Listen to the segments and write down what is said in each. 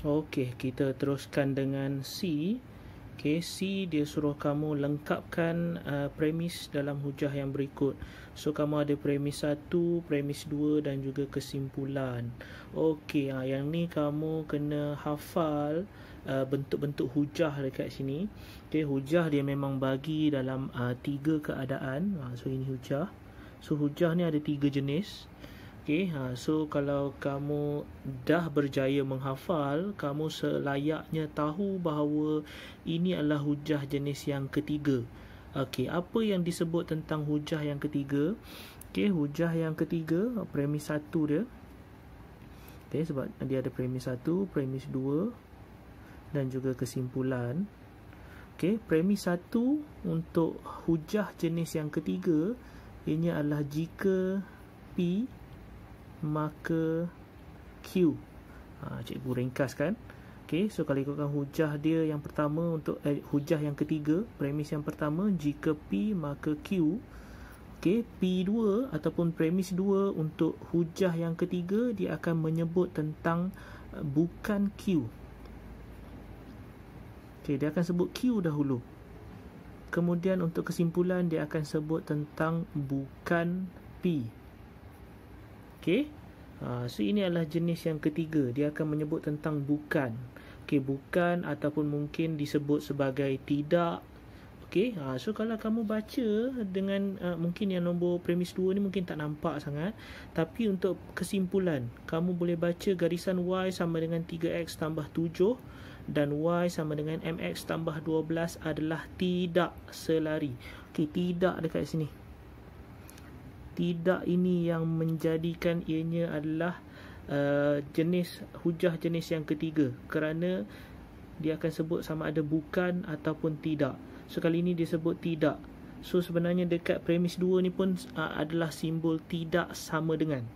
Okey, kita teruskan dengan C. Okey, C dia suruh kamu lengkapkan premis dalam hujah yang berikut. So kamu ada premis 1, premis 2 dan juga kesimpulan. Okey, yang ni kamu kena hafal bentuk-bentuk hujah dekat sini. Okey, hujah dia memang bagi dalam 3 keadaan. So ini hujah. So hujah ni ada 3 jenis. Okay, so kalau kamu dah berjaya menghafal, kamu selayaknya tahu bahawa ini adalah hujah jenis yang ketiga. Okay, apa yang disebut tentang hujah yang ketiga? Okay, hujah yang ketiga, premis 1 dia. Okay, sebab dia ada premis 1, premis 2 dan juga kesimpulan. Okay, premis 1 untuk hujah jenis yang ketiga, ini adalah jika P maka Q. Cikgu ringkaskan. Okey, so kalau ikutkan hujah dia yang pertama untuk hujah yang ketiga, premis yang pertama jika P maka Q. Okey, P2 ataupun premis 2 untuk hujah yang ketiga dia akan menyebut tentang bukan Q. Okey, dia akan sebut Q dahulu. Kemudian untuk kesimpulan dia akan sebut tentang bukan P. Okey. So ini adalah jenis yang ketiga. Dia akan menyebut tentang bukan. Okey, bukan ataupun mungkin disebut sebagai tidak. Okey. So kalau kamu baca dengan mungkin yang nombor premis 2 ni mungkin tak nampak sangat, tapi untuk kesimpulan, kamu boleh baca garisan Y sama dengan 3x tambah 7 dan Y sama dengan mx tambah 12 adalah tidak selari. Okey, tidak dekat sini. Tidak ini yang menjadikan ianya adalah jenis hujah jenis yang ketiga, kerana dia akan sebut sama ada bukan ataupun tidak. So kali ini dia sebut tidak. So sebenarnya dekat premis 2 ni pun adalah simbol tidak sama dengan.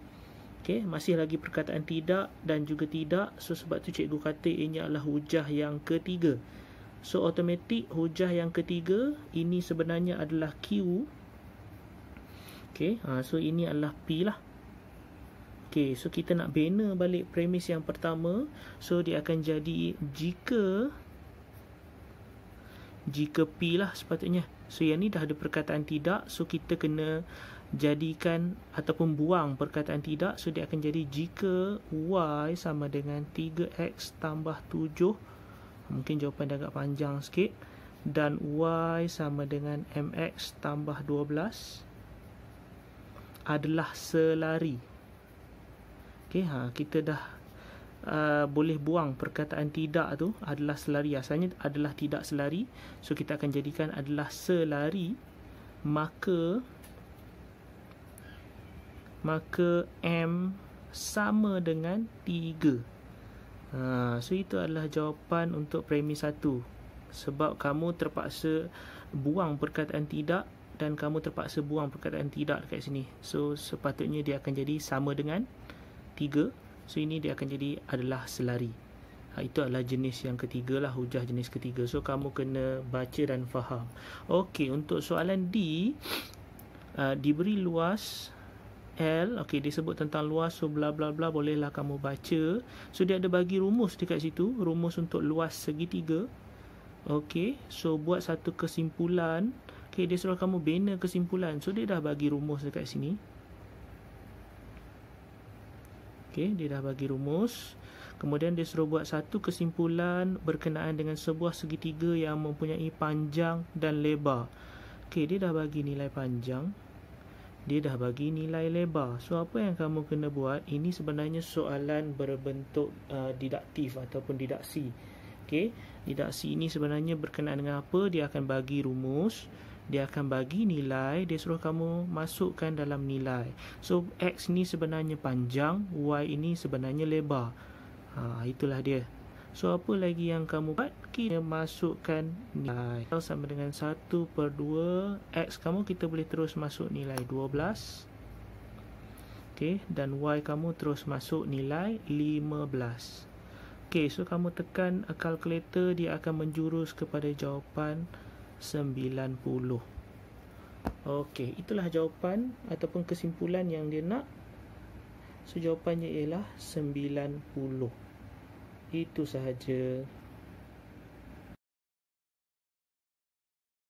Okey, masih lagi perkataan tidak dan juga tidak. So sebab tu cikgu kata ianya adalah hujah yang ketiga. So automatik hujah yang ketiga ini sebenarnya adalah Q. Okay, so ini adalah P lah. Okay, so kita nak bina balik premis yang pertama. So dia akan jadi jika P lah sepatutnya. So yang ni dah ada perkataan tidak, so kita kena jadikan ataupun buang perkataan tidak. So dia akan jadi jika Y sama dengan 3x tambah 7. Mungkin jawapan dia agak panjang sikit. Dan Y sama dengan mx tambah 12 adalah selari. Okey, kita dah boleh buang perkataan tidak tu, adalah selari. Asalnya adalah tidak selari. So kita akan jadikan adalah selari, maka M sama dengan 3. So itu adalah jawapan untuk premis 1. Sebab kamu terpaksa buang perkataan tidak dan kamu terpaksa buang perkataan tidak dekat sini. So sepatutnya dia akan jadi sama dengan 3. So ini dia akan jadi adalah selari. Itu adalah jenis yang ketiga lah, hujah jenis ketiga. So kamu kena baca dan faham. Okey, untuk soalan D, diberi luas L. Okey, dia sebut tentang luas, so bla bla bla, bolehlah kamu baca. So dia ada bagi rumus dekat situ, rumus untuk luas segitiga. Okey, so buat satu kesimpulan. Okay, dia suruh kamu bina kesimpulan. So dia dah bagi rumus dekat sini. Okay, dia dah bagi rumus. Kemudian dia suruh buat satu kesimpulan berkenaan dengan sebuah segitiga yang mempunyai panjang dan lebar. Okay, dia dah bagi nilai panjang, dia dah bagi nilai lebar. So apa yang kamu kena buat? Ini sebenarnya soalan berbentuk didaktif ataupun didaksi. Okay, didaksi ini sebenarnya berkenaan dengan apa? Dia akan bagi rumus, dia akan bagi nilai, dia suruh kamu masukkan dalam nilai. So X ni sebenarnya panjang, Y ini sebenarnya lebar. Itulah dia. So apa lagi yang kamu buat? Kita masukkan nilai L sama dengan 1/2 X kamu, kita boleh terus masuk nilai 12. Okay, dan Y kamu terus masuk nilai 15. Okay, so kamu tekan kalkulator, dia akan menjurus kepada jawapan 90. Okey, itulah jawapan ataupun kesimpulan yang dia nak. So jawapannya ialah 90. Itu sahaja.